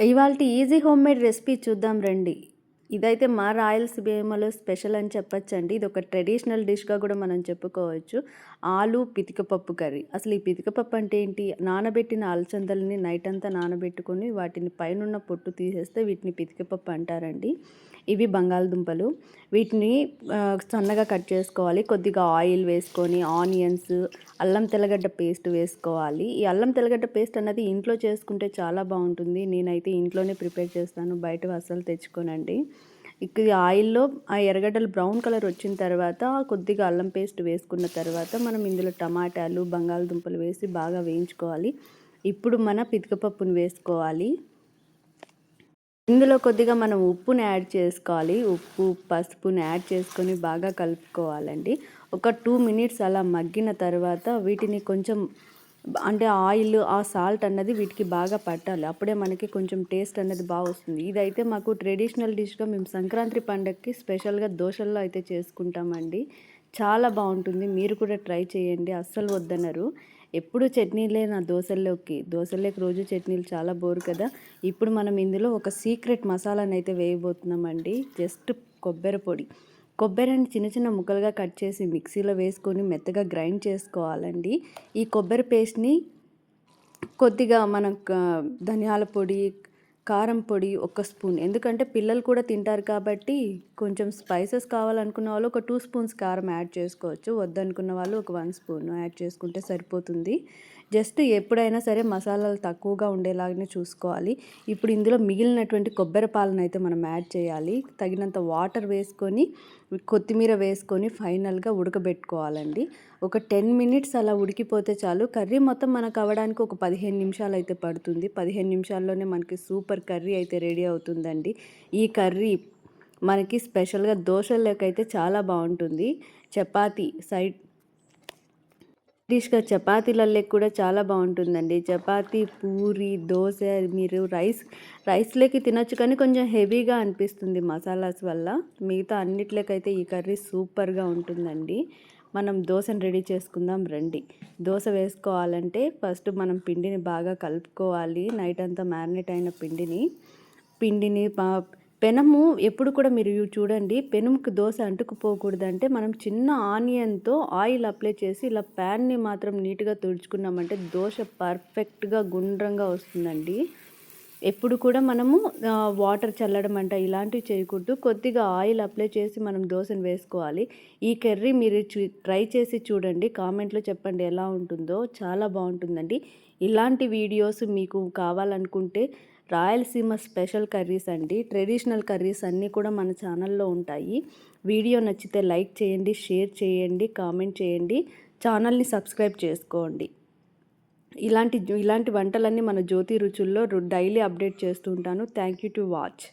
ఇవాల్టి easy homemade recipe చూద్దాం రండి. ఇదైతే మా రాయలసీమలో స్పెషల్ అని చెప్పొచ్చండి. ఇదొక ట్రెడిషనల్ డిష్‌గా గూడా మనం చెప్పుకోవచ్చు. ఆలు పితిక పప్పు కర్రీ. అసలు ఈ పితిక పప్పు అంటే ఏంటి? నానబెట్టిన అలసందలని నైట్ అంతా నానబెట్టుకొని వాటిని పైనున్న పొట్టు తీసేస్తే వీటిని పితిక పప్పు అంటారండి. ఇవి బంగాళదుంపలు. వీటిని సన్నగా కట్ చేసుకోవాలి. కొద్దిగా ఆయిల్ వేసుకొని ఆనియన్స్, అల్లం తెల్లగడ్డ పేస్ట్ వేసుకోవాలి. ఈ అల్లం తెల్లగడ్డ పేస్ట్ అన్నది ఇంట్లో చేసుకుంటే చాలా బాగుంటుంది. నేనైతే ఇంట్లోనే ప్రిపేర్ చేస్తాను. బయటవి అస్సలు తెచ్చుకోనండి. ఇది ఆయిల్‌లో ఆ ఎర్రగడ్డలు బ్రౌన్ కలర్ వచ్చిన తర్వాత కొద్దిగా అల్లం పేస్ట్ వేసుకున్న తర్వాత మనం ఇందులో టమాటాలు, బంగాళదుంపలు వేసి బాగా వేయించుకోవాలి. ఇప్పుడు మన పితిక పప్పును వేసుకోవాలి. ఇందులో కొద్దిగా మనం ఉప్పుని యాడ్ చేసుకోవాలి. ఉప్పు, పసుపుని యాడ్ చేసుకొని బాగా కలుపుకోవాలండి. ఒక 2 మినిట్స్ అలా మగ్గిన తర్వాత వీటిని కొంచెం అంటే ఆయిల్, ఆ సాల్ట్ అన్నది వీటికి బాగా పట్టాలి. అప్పుడే మనకి కొంచెం టేస్ట్ అన్నది వస్తుంది. ఇదైతే మాకు ట్రెడిషనల్ డిష్‌గా మేము సంక్రాంతి పండగకి స్పెషల్‌గా దోశల్లో అయితే చేసుకుంటామండి. చాలా బాగుంటుంది. మీరు కూడా ట్రై చేయండి. అస్సలు వద్దనరు. ఎప్పుడు చట్నీలే నా దోశల్లోకి. దోశల్లోకి రోజు చట్నీలు చాలా బోర్ కదా! ఇప్పుడు మనం ఇందులో ఒక సీక్రెట్ మసాలానైతే వేయబోతున్నామండి. జస్ట్ కొబ్బరి పొడి. కొబ్బరిని చిన్న చిన్న ముక్కలుగా కట్ చేసి మిక్సీలో వేసుకొని మెత్తగా గ్రైండ్ చేసుకోవాలండి. ఈ కొబ్బరి పేస్ట్‌ని కొద్దిగా మనం ధనియాల పొడి, కారం పొడి ఒక స్పూన్, ఎందుకంటే పిల్లలు కూడా తింటారు కాబట్టి కొంచెం స్పైసెస్ కావాలనుకున్న వాళ్ళు ఒక 2 స్పూన్స్ కారం యాడ్ చేసుకోవచ్చు. వద్దనుకున్న వాళ్ళు ఒక 1 స్పూన్ యాడ్ చేసుకుంటే సరిపోతుంది. జస్ట్ ఎప్పుడైనా సరే మసాలాలు తక్కువగా ఉండేలాగానే చూసుకోవాలి. ఇప్పుడు ఇందులో మిగిలినటువంటి కొబ్బరి పాలనైతే మనం యాడ్ చేయాలి. తగినంత వాటర్ వేసుకొని కొత్తిమీర వేసుకొని ఫైనల్గా ఉడకబెట్టుకోవాలండి. ఒక 10 మినిట్స్ అలా ఉడికిపోతే చాలు. కర్రీ మొత్తం మనకు అవ్వడానికి ఒక 15 నిమిషాలు అయితే పడుతుంది. 15 నిమిషాల్లోనే మనకి సూపర్ కర్రీ అయితే రెడీ అవుతుందండి. ఈ కర్రీ మనకి స్పెషల్‌గా దోశల్లోకైతే చాలా బాగుంటుంది. చపాతీ సైడ్ డిష్‌గా చపాతీలల్లోకి కూడా చాలా బాగుంటుందండి. చపాతీ, పూరి, దోస మీరు రైస్‌లోకి తినొచ్చు కానీ కొంచెం హెవీగా అనిపిస్తుంది మసాలాస్ వల్ల. మిగతా అన్నిట్లోకైతే ఈ కర్రీ సూపర్‌గా ఉంటుందండి. మనం దోసని రెడీ చేసుకుందాం రండి. దోస వేసుకోవాలంటే ఫస్ట్ మనం పిండిని బాగా కలుపుకోవాలి. నైట్ అంతా మ్యారినేట్ అయిన పిండిని పెనము ఎప్పుడు కూడా మీరు చూడండి, పెనంకి దోశ అంటుకుపోకూడదంటే మనం చిన్న ఆనియన్‌తో ఆయిల్ అప్లై చేసి ఇలా ప్యాన్‌ని మాత్రం నీట్‌గా తుడుచుకున్నామంటే దోశ పర్ఫెక్ట్‌గా గుండ్రంగా వస్తుందండి. ఎప్పుడు కూడా మనము వాటర్ చల్లడం అంట ఇలాంటివి చేయకూడదు. కొద్దిగా ఆయిల్ అప్లై చేసి మనం దోసను వేసుకోవాలి. ఈ కర్రీ మీరు ట్రై చేసి చూడండి. కామెంట్‌లో చెప్పండి ఎలా ఉంటుందో. చాలా బాగుంటుందండి. ఇలాంటి వీడియోస్ మీకు కావాలనుకుంటే రాయలసీమ స్పెషల్ కర్రీస్ అండి. ట్రెడిషనల్ కర్రీస్ అన్నీ కూడా మన ఛానల్‌లో ఉంటాయి. వీడియో నచ్చితే లైక్ చేయండి, షేర్ చేయండి, కామెంట్ చేయండి. ఛానల్‌ని సబ్స్క్రైబ్ చేసుకోండి. ఇలాంటి వంటలన్నీ మన జ్యోతి రుచుల్లో డైలీ అప్డేట్ చేస్తూ ఉంటాను. Thank you to watch.